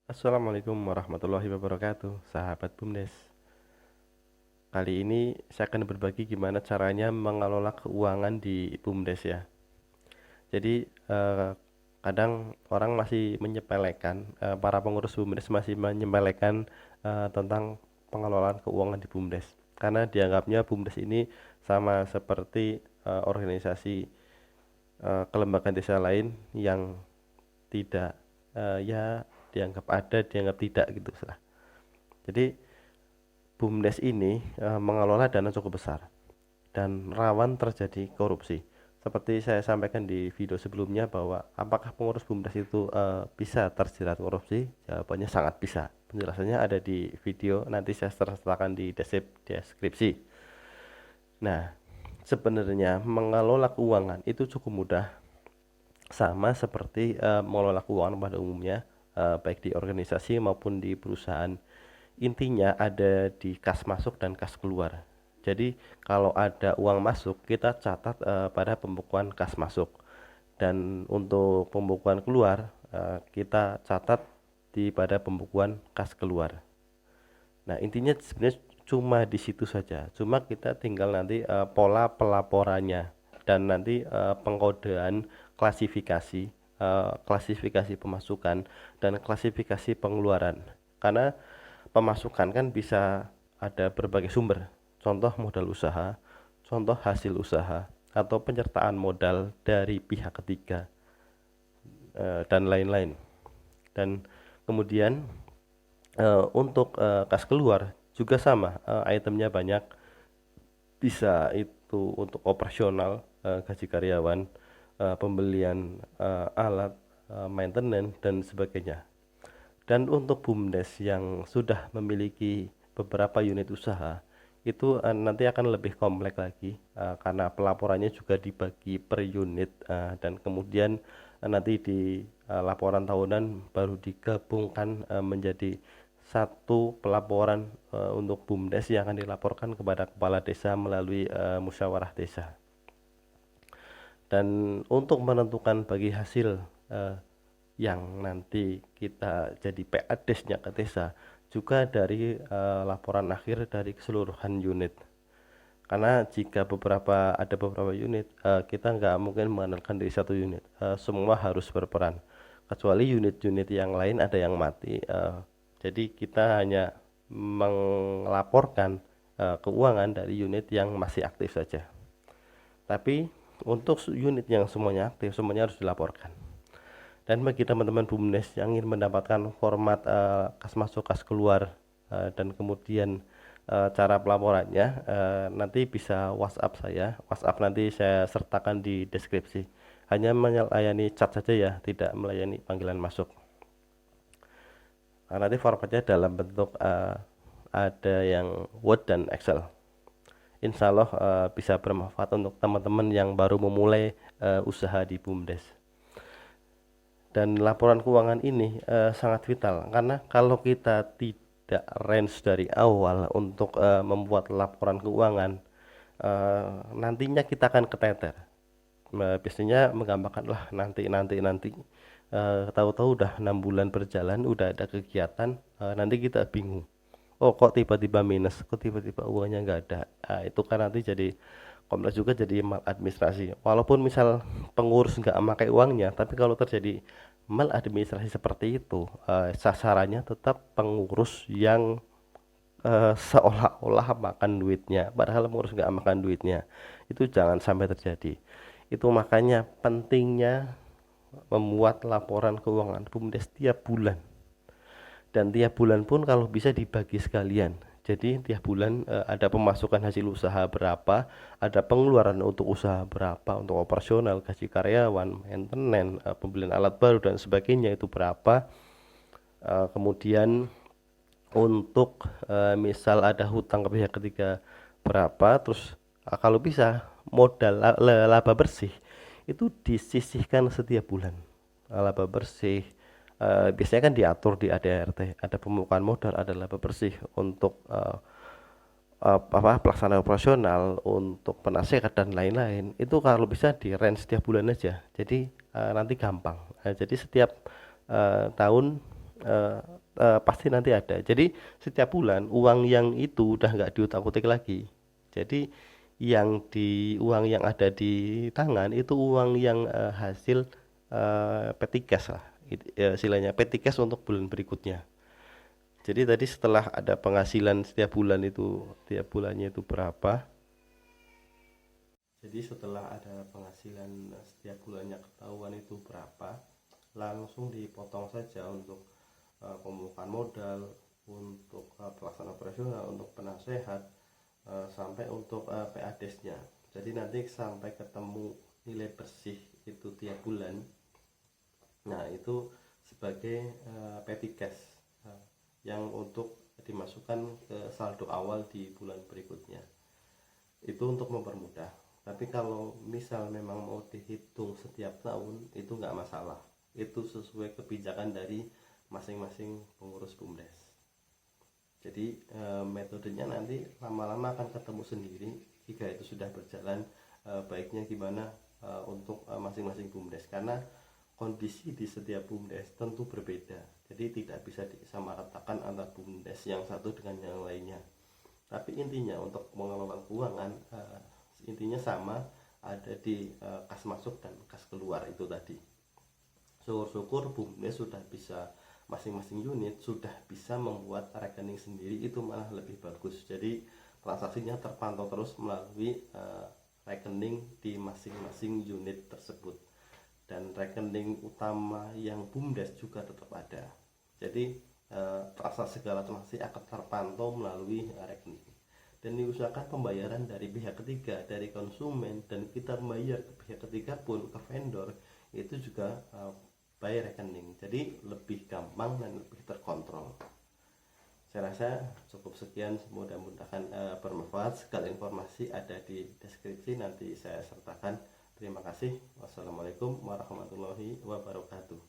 Assalamualaikum warahmatullahi wabarakatuh, sahabat BUMDes. Kali ini saya akan berbagi gimana caranya mengelola keuangan di BUMDes ya. Jadi kadang orang masih menyepelekan, para pengurus BUMDes masih menyepelekan tentang pengelolaan keuangan di BUMDes. Karena dianggapnya BUMDes ini sama seperti organisasi kelembagaan desa lain yang tidak ya dianggap ada, dianggap tidak gitu lah. Jadi BUMDes ini mengelola dana cukup besar dan rawan terjadi korupsi. Seperti saya sampaikan di video sebelumnya bahwa apakah pengurus BUMDes itu bisa terjerat korupsi? Jawabannya sangat bisa. Penjelasannya ada di video, nanti saya sertakan di deskripsi. Nah, sebenarnya mengelola keuangan itu cukup mudah, sama seperti mengelola keuangan pada umumnya, baik di organisasi maupun di perusahaan. Intinya ada di kas masuk dan kas keluar. Jadi kalau ada uang masuk, kita catat pada pembukuan kas masuk, dan untuk pembukuan keluar kita catat pada pembukuan kas keluar. Nah, intinya sebenarnya cuma di situ saja. Cuma kita tinggal nanti pola pelaporannya dan nanti pengkodean klasifikasi, klasifikasi pemasukan dan klasifikasi pengeluaran. Karena pemasukan kan bisa ada berbagai sumber. Contoh modal usaha, contoh hasil usaha, atau penyertaan modal dari pihak ketiga, dan lain-lain. Dan kemudian untuk kas keluar juga sama, itemnya banyak, bisa itu untuk operasional, gaji karyawan, pembelian alat, maintenance dan sebagainya. Dan untuk BUMDes yang sudah memiliki beberapa unit usaha, itu nanti akan lebih kompleks lagi, karena pelaporannya juga dibagi per unit, dan kemudian nanti di laporan tahunan baru digabungkan menjadi satu pelaporan untuk BUMDes yang akan dilaporkan kepada kepala desa melalui musyawarah desa. Dan untuk menentukan bagi hasil yang nanti kita jadi PADes-nya ke desa juga dari laporan akhir dari keseluruhan unit. Karena jika ada beberapa unit, kita nggak mungkin mengandalkan dari satu unit, semua harus berperan. Kecuali unit-unit yang lain ada yang mati, jadi kita hanya melaporkan keuangan dari unit yang masih aktif saja. Tapi untuk unit yang semuanya aktif, semuanya harus dilaporkan. Dan bagi teman-teman BUMDes yang ingin mendapatkan format kas masuk kas keluar dan kemudian cara pelaporannya, nanti bisa WhatsApp saya. WhatsApp nanti saya sertakan di deskripsi. Hanya melayani chat saja ya, tidak melayani panggilan masuk. Nanti formatnya dalam bentuk ada yang Word dan Excel. Insya Allah bisa bermanfaat untuk teman-teman yang baru memulai usaha di BUMDes. Dan laporan keuangan ini sangat vital, karena kalau kita tidak range dari awal untuk membuat laporan keuangan, nantinya kita akan keteter. Biasanya menggampangkan lah, nanti tahu-tahu udah 6 bulan berjalan, udah ada kegiatan, nanti kita bingung, oh kok tiba-tiba minus, kok tiba-tiba uangnya nggak ada. Itu kan nanti jadi kompleks juga, jadi maladministrasi. Walaupun misal pengurus nggak memakai uangnya, tapi kalau terjadi maladministrasi seperti itu, sasarannya tetap pengurus yang seolah-olah makan duitnya, padahal pengurus nggak makan duitnya. Itu jangan sampai terjadi. Itu makanya pentingnya membuat laporan keuangan BUMDes tiap bulan, dan tiap bulan pun kalau bisa dibagi sekalian. Jadi tiap bulan ada pemasukan hasil usaha berapa, ada pengeluaran untuk usaha berapa, untuk operasional, gaji karyawan, maintenance, pembelian alat baru dan sebagainya itu berapa. Kemudian untuk misal ada hutang ke pihak ketiga berapa, terus kalau bisa modal laba bersih itu disisihkan setiap bulan. Laba bersih biasanya kan diatur di ADART, ada pembukaan modal, ada laba bersih untuk pelaksanaan operasional, untuk penasehat dan lain-lain. Itu kalau bisa di range setiap bulan aja. Jadi nanti gampang. Jadi setiap tahun eh, pasti nanti ada. Jadi setiap bulan uang yang itu udah nggak diutak-utik lagi. Jadi uang yang ada di tangan itu uang yang hasil petty cash lah. Istilahnya petty cash untuk bulan berikutnya. Jadi tadi setelah ada penghasilan setiap bulan itu, tiap bulannya itu berapa. Jadi setelah ada penghasilan setiap bulannya ketahuan itu berapa, langsung dipotong saja untuk pembukaan modal, untuk pelaksanaan operasional, untuk penasehat, sampai untuk PADES-nya. Jadi nanti sampai ketemu nilai bersih itu tiap bulan. Nah, itu sebagai petty cash yang untuk dimasukkan ke saldo awal di bulan berikutnya. Itu untuk mempermudah. Tapi kalau misal memang mau dihitung setiap tahun itu nggak masalah. Itu sesuai kebijakan dari masing-masing pengurus BUMDes. Jadi metodenya nanti lama-lama akan ketemu sendiri jika itu sudah berjalan baiknya gimana untuk masing-masing BUMDes, karena kondisi di setiap BUMDes tentu berbeda. Jadi tidak bisa disamaratakan antara BUMDes yang satu dengan yang lainnya. Tapi intinya untuk mengelola keuangan intinya sama, ada di kas masuk dan kas keluar itu tadi. Syukur-syukur BUMDes sudah bisa, masing-masing unit sudah bisa membuat rekening sendiri, itu malah lebih bagus. Jadi transaksinya terpantau terus melalui rekening di masing-masing unit tersebut, dan rekening utama yang BUMDes juga tetap ada. Jadi segala transaksi akan terpantau melalui rekening, dan diusahakan pembayaran dari pihak ketiga, dari konsumen, dan kita membayar ke pihak ketiga pun, ke vendor, itu juga by rekening. Jadi lebih gampang dan lebih terkontrol. Saya rasa cukup sekian, mudah-mudahan bermanfaat. Segala informasi ada di deskripsi, nanti saya sertakan. Terima kasih. Wassalamualaikum warahmatullahi wabarakatuh.